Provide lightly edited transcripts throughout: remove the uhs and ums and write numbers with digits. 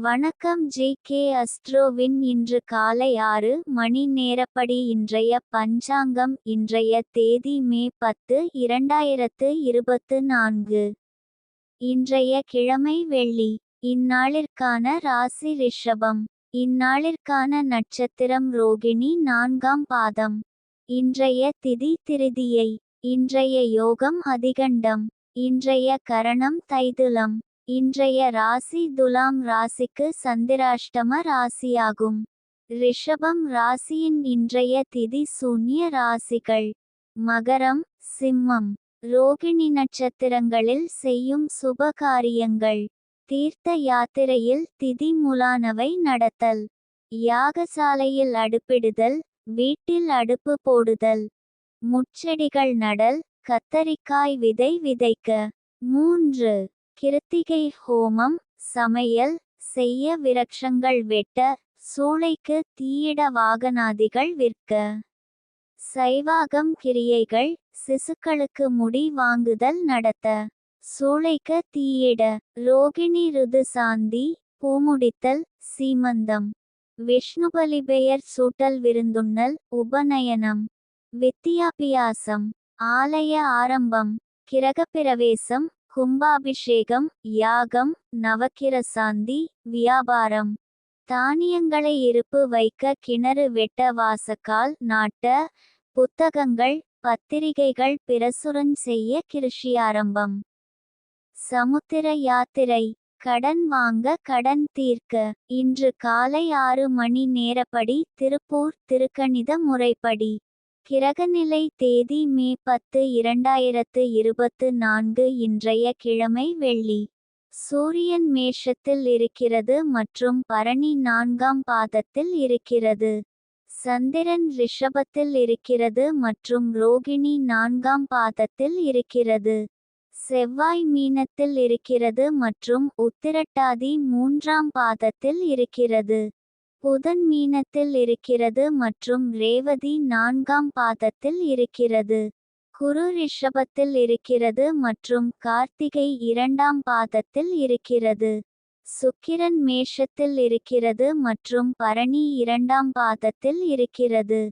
வணக்கம் ஜி.கே. அஸ்ட்ரோவின் இன்று காலை 6 மணி நேரப்படி இன்றைய பஞ்சாங்கம். இன்றைய தேதி மே 10, 2024. இன்றைய கிழமை வெள்ளி. இந்நாளிற்கான ராசி ரிஷபம். இந்நாளிற்கான நட்சத்திரம் ரோகிணி 4ஆம் பாதம். இன்றைய திதி திருதியை. இன்றைய யோகம் அதிகண்டம். இன்றைய கரணம் தைதுலம். இன்றைய ராசி துலாம் ராசிக்கு சந்திராஷ்டம ராசியாகும். ரிஷபம் ராசியின் இன்றைய திதி சூன்ய ராசிகள்: மகரம், சிம்மம். ரோகிணி நட்சத்திரங்களில் செய்யும் சுப காரியங்கள்: தீர்த்த யாத்திரையில் திதி முலானவை நடத்தல், யாகசாலையில் அடுப்பிடுதல், வீட்டில் அடுப்பு போடுதல், முட்செடிகள் நடல், கத்தரிக்காய் விதை விதைக்க. 3. கிருத்திகை ஹோமம், சமையல் செய்ய, விரக்ஷங்கள் வெட்ட, சூளைக்கு தீயிட, வாகனாதிகள் விற்க. சைவாகம் கிரியைகள்: சிசுக்களுக்கு முடி வாங்குதல் நடத்த, சூளைக்கு தீயிட. ரோகிணி ருது சாந்தி, பூமுடித்தல், சீமந்தம், விஷ்ணுபலி பெயர் சூட்டல், விருந்துண்ணல், உபநயனம், வித்தியாபியாசம், ஆலய ஆரம்பம், கிரகப்பிரவேசம், கும்பாபிஷேகம், யாகம், நவக்கிரசாந்தி, வியாபாரம், தானியங்களை இருப்பு வைக்க, கிணறு வெட்ட, வாசக்கால் நாட்ட, புத்தகங்கள், பத்திரிகைகள் பிரசுரம் செய்ய, கிருஷி ஆரம்பம். சமுத்திர யாத்திரை: கடன் வாங்க, கடன் தீர்க்க. இன்று காலை 6 மணி நேரப்படி திருப்பூர் திருக்கணித முறைப்படி. கிரகநிலை: தேதி மே 10, 2024. இன்றைய கிழமை வெள்ளி. சூரியன் மேஷத்தில் இருக்கிறது மற்றும் பரணி 4ஆம் பாதத்தில் இருக்கிறது. சந்திரன் ரிஷபத்தில் இருக்கிறது மற்றும் ரோகிணி 4ஆம் பாதத்தில் இருக்கிறது. செவ்வாய் மீனத்தில் இருக்கிறது மற்றும் உத்திரட்டாதி 3ஆம் பாதத்தில் இருக்கிறது. புதன் மீனத்தில் இருக்கிறது மற்றும் ரேவதி 4ஆம் பாதத்தில் இருக்கிறது. குரு ரிஷபத்தில் இருக்கிறது மற்றும் கார்த்திகை 2ஆம் பாதத்தில் இருக்கிறது. சுக்கிரன் மேஷத்தில் இருக்கிறது மற்றும் பரணி 2ஆம் பாதத்தில் இருக்கிறது.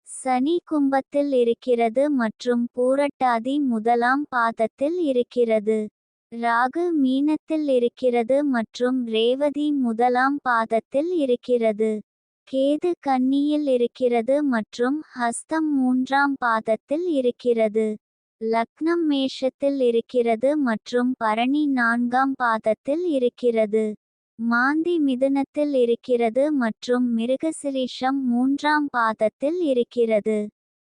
சனி கும்பத்தில் இருக்கிறது மற்றும் பூரட்டாதி 1ஆம் பாதத்தில் இருக்கிறது. ராகு மீனத்தில் இருக்கிறது மற்றும் ரேவதி 1ஆம் பாதத்தில் இருக்கிறது. கேது கன்னியில் இருக்கிறது மற்றும் ஹஸ்தம் 3ஆம் பாதத்தில் இருக்கிறது. லக்னம் மேஷத்தில் இருக்கிறது மற்றும் பரணி 4ஆம் பாதத்தில் இருக்கிறது. மாந்தி மிதுனத்தில் இருக்கிறது மற்றும் மிருகசிரீஷம் 3ஆம் பாதத்தில் இருக்கிறது.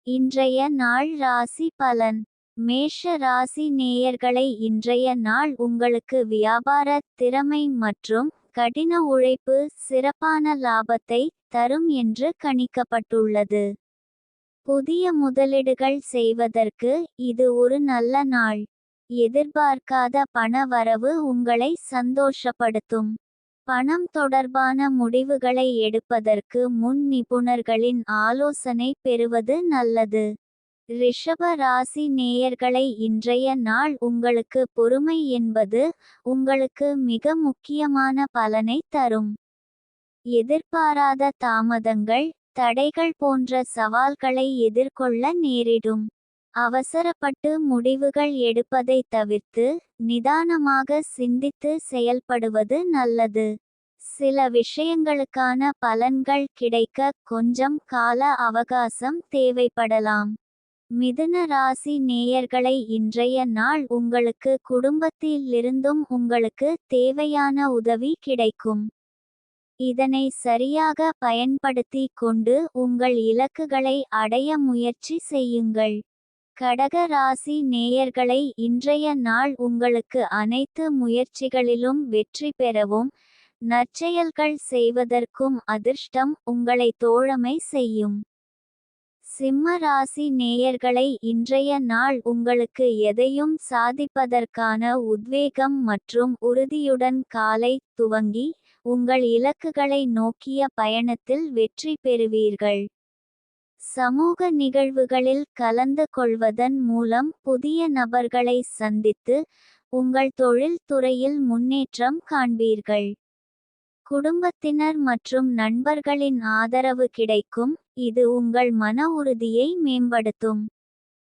இன்றைய நாள் ராசி பலன்: மேஷ ராசி நேயர்களை, இன்றைய நாள் உங்களுக்கு வியாபார திறமை மற்றும் கடின உழைப்பு சிறப்பான லாபத்தை தரும் என்று கணிக்கப்பட்டுள்ளது. புதிய முதலீடுகள் செய்வதற்கு இது ஒரு நல்ல நாள். எதிர்பார்க்காத பண வரவு உங்களை சந்தோஷப்படுத்தும். பணம் தொடர்பான முடிவுகளை எடுப்பதற்கு முன் நிபுணர்களின் ஆலோசனை பெறுவது நல்லது. ரிஷப ராசி நேயர்களை, இன்றைய நாள் உங்களுக்கு பொறுமை என்பது உங்களுக்கு மிக முக்கியமான பலனை தரும். எதிர்பாராத தாமதங்கள், தடைகள் போன்ற சவால்களை எதிர்கொள்ள நேரிடும். அவசரப்பட்டு முடிவுகள் எடுப்பதை தவிர்த்து நிதானமாக சிந்தித்து செயல்படுவது நல்லது. சில விஷயங்களுக்கான பலன்கள் கிடைக்க கொஞ்சம் கால அவகாசம் தேவைப்படலாம். மிதுன ராசி நேயர்களை, இன்றைய நாள் உங்களுக்கு குடும்பத்திலிருந்தும் உங்களுக்கு தேவையான உதவி கிடைக்கும். இதனை சரியாக பயன்படுத்தி கொண்டு உங்கள் இலக்குகளை அடைய முயற்சி செய்யுங்கள். கடக ராசி நேயர்களை, இன்றைய நாள் உங்களுக்கு அனைத்து முயற்சிகளிலும் வெற்றி பெறவும் நற்செயல்கள் செய்வதற்கும் அதிர்ஷ்டம் உங்களை தோழமை செய்யும். சிம்ம ராசி நேயர்களை, இன்றைய நாள் உங்களுக்கு எதையும் சாதிப்பதற்கான உத்வேகம் மற்றும் உறுதியுடன் காலை துவங்கி உங்கள் இலக்குகளை நோக்கிய பயணத்தில் வெற்றி பெறுவீர்கள். சமூக நிகழ்வுகளில் கலந்து கொள்வதன் மூலம் புதிய நபர்களை சந்தித்து உங்கள் தொழில் துறையில் முன்னேற்றம் காண்பீர்கள். குடும்பத்தினர் மற்றும் நண்பர்களின் ஆதரவு கிடைக்கும். இது உங்கள் மன உறுதியை மேம்படுத்தும்.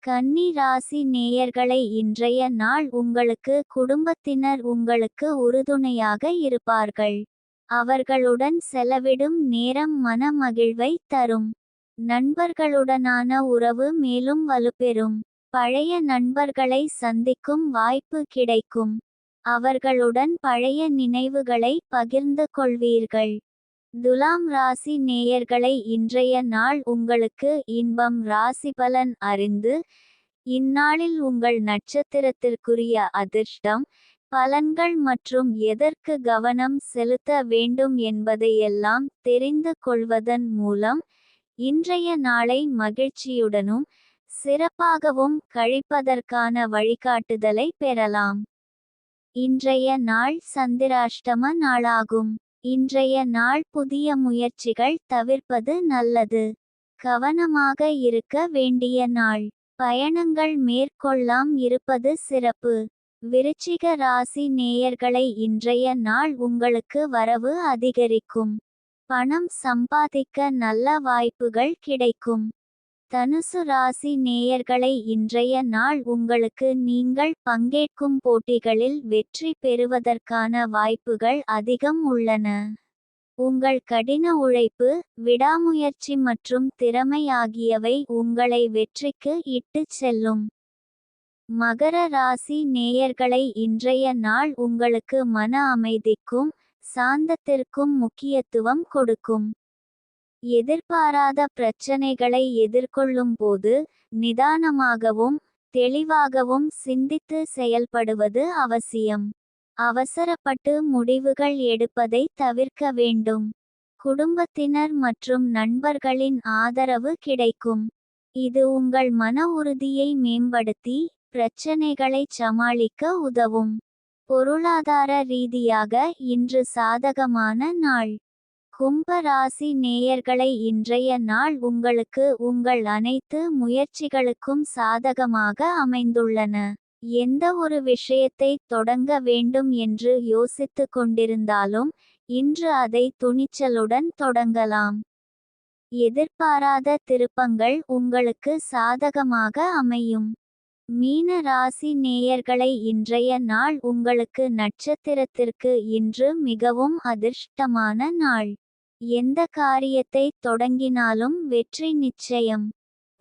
கன்னி ராசி நேயர்களை, இன்றைய நாள் உங்களுக்கு குடும்பத்தினர் உங்களுக்கு உறுதுணையாக இருப்பார்கள். அவர்களுடன் செலவிடும் நேரம் மன மகிழ்வை தரும். நண்பர்களுடனான உறவு மேலும் வலுப்பெறும். பழைய நண்பர்களை சந்திக்கும் வாய்ப்பு கிடைக்கும். அவர்களுடன் பழைய நினைவுகளை பகிர்ந்து கொள்வீர்கள். துலாம் ராசி நேயர்களை, இன்றைய நாள் உங்களுக்கு இன்பம். ராசிபலன் அறிந்து இந்நாளில் உங்கள் நட்சத்திரத்திற்குரிய அதிர்ஷ்டம் பலன்கள் மற்றும் எதற்கு கவனம் செலுத்த வேண்டும் என்பதையெல்லாம் தெரிந்து கொள்வதன் மூலம் இன்றைய நாளை மகிழ்ச்சியுடனும் சிறப்பாகவும் கழிப்பதற்கான வழிகாட்டுதலை பெறலாம். இன்றைய நாள் சந்திராஷ்டம நாளாகும். இன்றைய நாள் புதிய முயற்சிகள் தவிர்ப்பது நல்லது. கவனமாக இருக்க வேண்டிய நாள். பயணங்கள் மேற்கொள்ளாம் இருப்பது சிறப்பு. விருச்சிக ராசி நேயர்களை, இன்றைய நாள் உங்களுக்கு வரவு அதிகரிக்கும். பணம் சம்பாதிக்க நல்ல வாய்ப்புகள் கிடைக்கும். தனுசு ராசி நேயர்களை, இன்றைய நாள் உங்களுக்கு நீங்கள் பங்கேற்கும் போட்டிகளில் வெற்றி பெறுவதற்கான வாய்ப்புகள் அதிகம் உள்ளன. உங்கள் கடின உழைப்பு, விடாமுயற்சி மற்றும் திறமை ஆகியவை உங்களை வெற்றிக்கு இட்டுச் செல்லும். மகர ராசி நேயர்களை, இன்றைய நாள் உங்களுக்கு மன அமைதிக்கும் சாந்தத்திற்கும் முக்கியத்துவம் கொடுக்கும். எதிர்பாராத பிரச்சனைகளை எதிர்கொள்ளும் போது நிதானமாகவும் தெளிவாகவும் சிந்தித்து செயல்படுவது அவசியம். அவசரப்பட்டு முடிவுகள் எடுப்பதை தவிர்க்க வேண்டும். குடும்பத்தினர் மற்றும் நண்பர்களின் ஆதரவு கிடைக்கும். இது உங்கள் மன உறுதியை மேம்படுத்தி பிரச்சனைகளை சமாளிக்க உதவும். பொருளாதார ரீதியாக இன்று சாதகமான நாள். கும்ப ராசி நேயர்களை, இன்றைய நாள் உங்களுக்கு உங்கள் அனைத்து முயற்சிகளுக்கும் சாதகமாக அமைந்துள்ளன. எந்த ஒரு விஷயத்தை தொடங்க வேண்டும் என்று யோசித்து கொண்டிருந்தாலும் இன்று அதை துணிச்சலுடன் தொடங்கலாம். எதிர்பாராத திருப்பங்கள் உங்களுக்கு சாதகமாக அமையும். மீன ராசி நேயர்களை, இன்றைய நாள் உங்களுக்கு நட்சத்திரத்திற்கு இன்று மிகவும் அதிர்ஷ்டமான நாள். எந்த காரியத்தை தொடங்கினாலும் வெற்றி நிச்சயம்.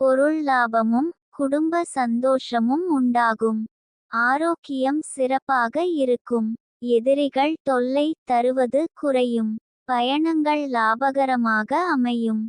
பொருள் லாபமும் குடும்ப சந்தோஷமும் உண்டாகும். ஆரோக்கியம் சிறப்பாக இருக்கும். எதிரிகள் தொல்லை தருவது குறையும். பயணங்கள் லாபகரமாக அமையும்.